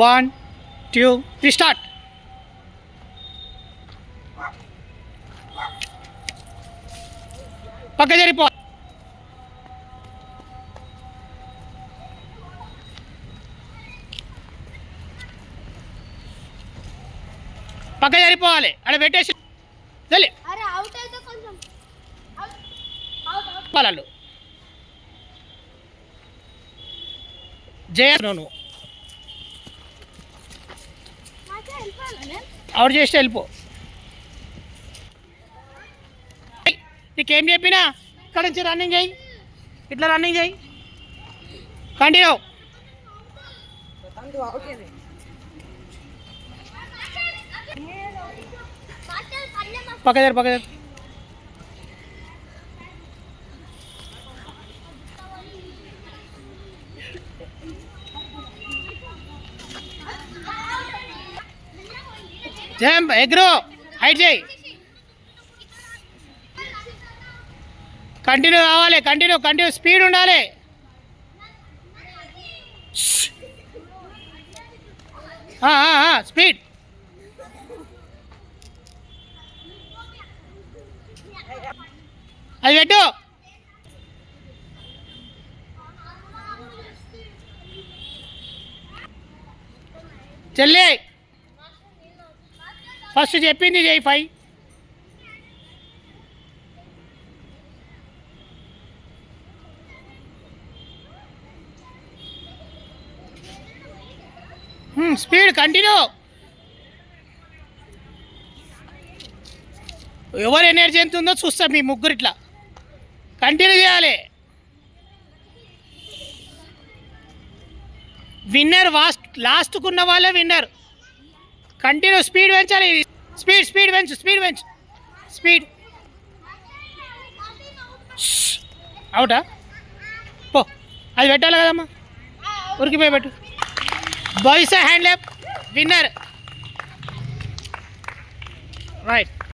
1 2 3 start. పక్క జరిపో. పక్క జరిపోవాలి. అక్కడ పెట్టేసి వెళ్ళి వాళ్ళు జయ నువ్వు అవుట్ చేస్తే వెళ్ళిపో. నీకేం చెప్పినా ఇక్కడ నుంచి రన్నింగ్ చేయి, ఇట్లా రన్నింగ్ చేయి, కంటిన్యూ. పక్క దగ్గర పక్క దగ్గర జంప్ ఎగ్రో హైట్ చేయి. కంటిన్యూ కావాలి, కంటిన్యూ కంటిన్యూ స్పీడ్ ఉండాలి. స్పీడ్. అది పెట్టు. చెల్లి ఫస్ట్ చెప్పింది చెయ్యి 5. Speed continue. ఎవరు ఎనర్జీ ఎంత ఉందో చూస్తాం మీ ముగ్గురు. ఇట్లా కంటిన్యూ చేయాలి. విన్నర్ లాస్ట్కున్న వాళ్ళే విన్నర్. కంటిన్యూ స్పీడ్ పెంచాలి. స్పీడ్ స్పీడ్ పెంచు, స్పీడ్ పెంచు, స్పీడ్. అవుటా పో. అది పెట్టాలి కదమ్మా, ఉరికిపోయి పెట్టు. Boys hand left winner. Right.